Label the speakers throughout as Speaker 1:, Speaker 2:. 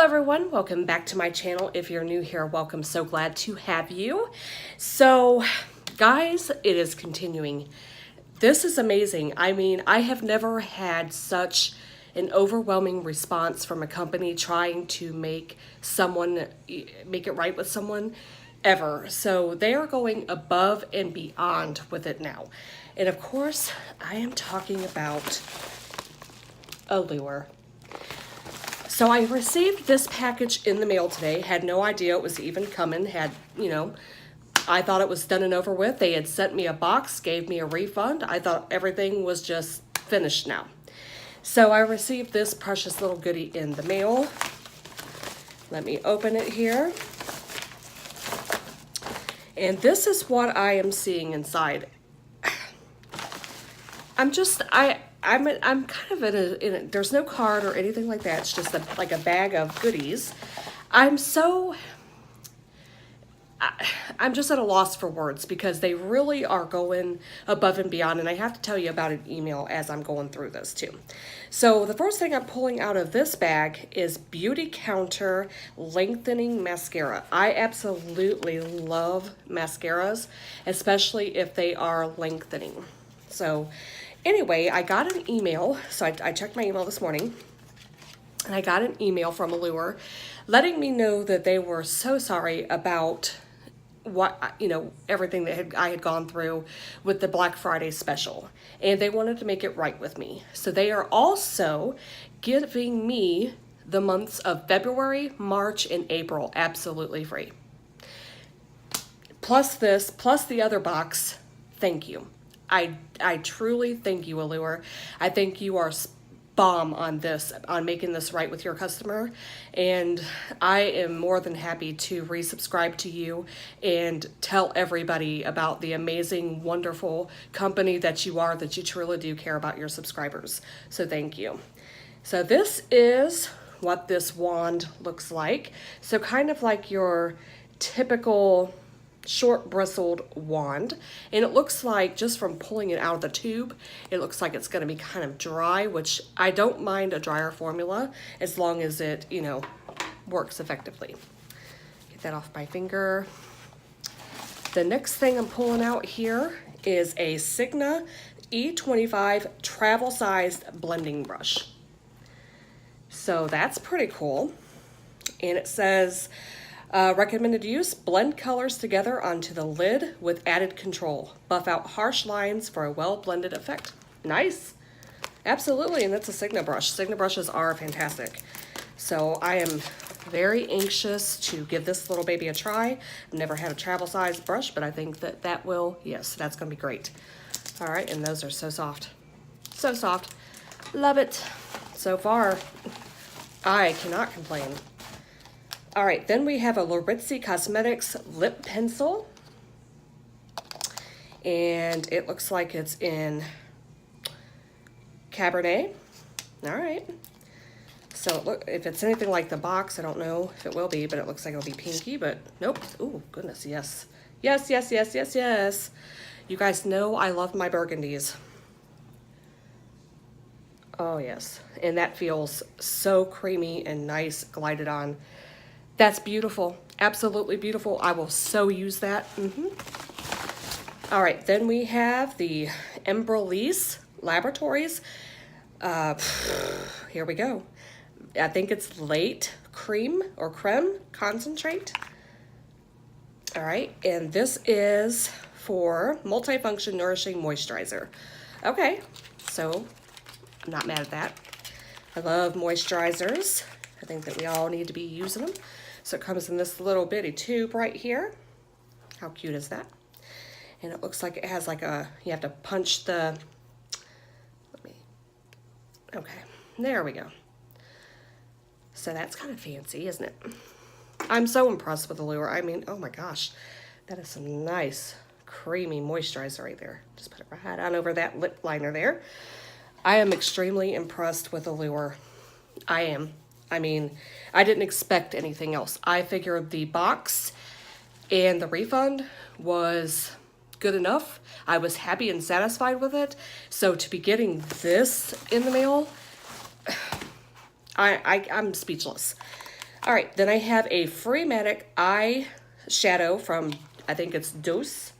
Speaker 1: everyone, welcome back to my channel. If you're new here, welcome. So glad to have you. So guys, it is continuing. This is amazing. I mean, I have never had such an overwhelming response from a company trying to make it right with someone ever. So they are going above and beyond with it now. And of course, I am talking about Allure. So I received this package in the mail today, had no idea it was even coming, I thought it was done and over with. They had sent me a box, gave me a refund. I thought everything was just finished now. So I received this precious little goodie in the mail. Let me open it here. And this is what I am seeing inside. I'm kind of in a, there's no card or anything like that. It's just like a bag of goodies. I'm just at a loss for words because they really are going above and beyond. And I have to tell you about an email as I'm going through this too. So the first thing I'm pulling out of this bag is Beauty Counter Lengthening Mascara. I absolutely love mascaras, especially if they are lengthening. So anyway, I got an email. So I checked my email this morning. And I got an email from Allure letting me know that they were so sorry about everything that I had gone through with the Black Friday special. And they wanted to make it right with me. So they are also giving me the months of February, March, and April absolutely free. Plus this, plus the other box. Thank you. I truly thank you, Allure. I think you are bomb on this, on making this right with your customer. And I am more than happy to resubscribe to you and tell everybody about the amazing, wonderful company that you are, that you truly do care about your subscribers. So thank you. So this is what this wand looks like. So kind of like your typical short bristled wand, and it looks like, just from pulling it out of the tube, it looks like it's going to be kind of dry, which I don't mind a drier formula as long as it works effectively. Get that off my finger. The next thing I'm pulling out here is a Sigma E25 travel sized blending brush. So that's pretty cool, and it says recommended use: blend colors together onto the lid with added control. Buff out harsh lines for a well-blended effect. Nice. Absolutely, and that's a Sigma brush. Sigma brushes are fantastic. So I am very anxious to give this little baby a try. I've never had a travel size brush, but I think that will, yes, that's going to be great. All right, and those are so soft. So soft. Love it. So far, I cannot complain. All right, then we have a Lorizzi Cosmetics lip pencil, and it looks like it's in Cabernet. All right, so look, if it's anything like the box, I don't know if it will be, but it looks like it'll be pinky, but nope. Oh goodness, yes. Yes, yes, yes, yes, yes. You guys know I love my burgundies. Oh yes, and that feels so creamy and nice glided on. That's beautiful. Absolutely beautiful. I will so use that. All right, then we have the Embryolisse Laboratories. Here we go. I think it's Late Cream or Creme Concentrate. All right, and this is for Multifunction Nourishing Moisturizer. Okay, so I'm not mad at that. I love moisturizers. I think that we all need to be using them. So it comes in this little bitty tube right here. How cute is that? And it looks like it has like you have to punch okay, there we go. So that's kind of fancy, isn't it? I'm so impressed with Allure. I mean, oh my gosh, that is some nice creamy moisturizer right there. Just put it right on over that lip liner there. I am extremely impressed with Allure. I am. I mean, I didn't expect anything else. I figured the box and the refund was good enough. I was happy and satisfied with it. So to be getting this in the mail, I'm speechless. All right, then I have a Freematic eye shadow from, I think it's Dose,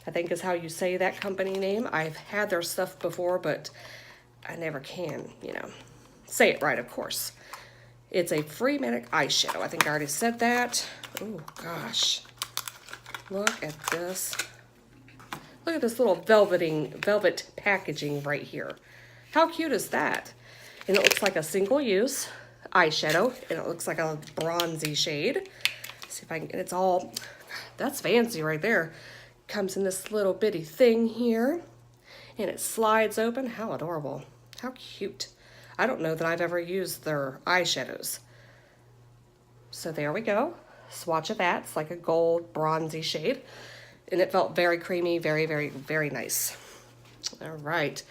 Speaker 1: I think is how you say that company name. I've had their stuff before, but I never can, you know, say it right, of course. It's a Freematic eyeshadow. I think I already said that. Oh, gosh. Look at this. Look at this little velvet packaging right here. How cute is that? And it looks like a single use eyeshadow, and it looks like a bronzy shade. Let's see if I can get it's all, that's fancy right there. Comes in this little bitty thing here, and it slides open. How adorable. How cute. I don't know that I've ever used their eyeshadows. So there we go. Swatch of that. It's like a gold bronzy shade, and it felt very creamy, very, very, very nice. All right.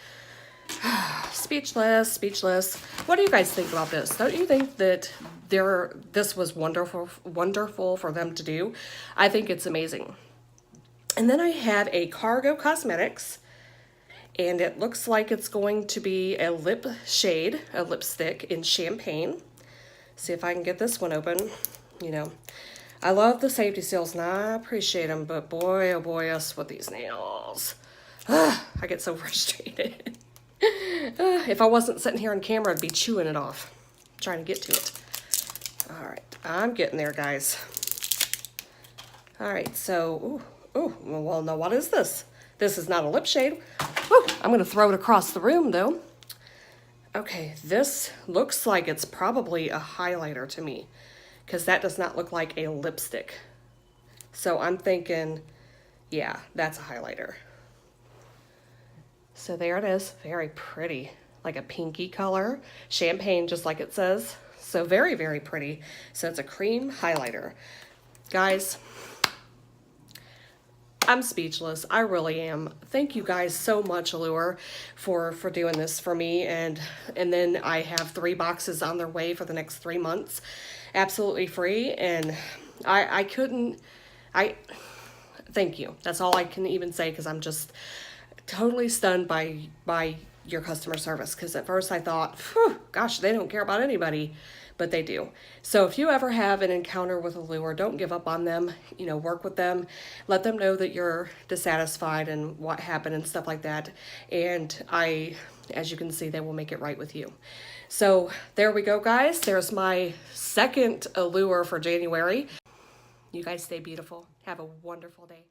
Speaker 1: Speechless, speechless. What do you guys think about this? Don't you think that this was wonderful for them to do? I think it's amazing. And then I have a Cargo Cosmetics, and it looks like it's going to be a lip shade, a lipstick in Champagne. See if I can get this one open. You know, I love the safety seals and I appreciate them, but boy, oh boy, us with these nails. I get so frustrated. If I wasn't sitting here on camera, I'd be chewing it off, trying to get to it. All right, I'm getting there, guys. All right, so, well, now what is this? This is not a lip shade. Woo, I'm gonna throw it across the room though. Okay, this looks like it's probably a highlighter to me, because that does not look like a lipstick. So I'm thinking, yeah, that's a highlighter. So there it is, very pretty, like a pinky color, champagne, just like it says. So very, very pretty. So it's a cream highlighter. Guys, I'm speechless. I really am. Thank you guys so much, Allure, for doing this for me. And then I have 3 boxes on their way for the next 3 months, absolutely free. And thank you. That's all I can even say, because I'm just totally stunned by your customer service. Because at first I thought, phew, gosh, they don't care about anybody, but they do. So if you ever have an encounter with Allure, don't give up on them. You know, work with them, let them know that you're dissatisfied and what happened and stuff like that. And as you can see, they will make it right with you. So there we go, guys. There's my second Allure for January. You guys stay beautiful. Have a wonderful day.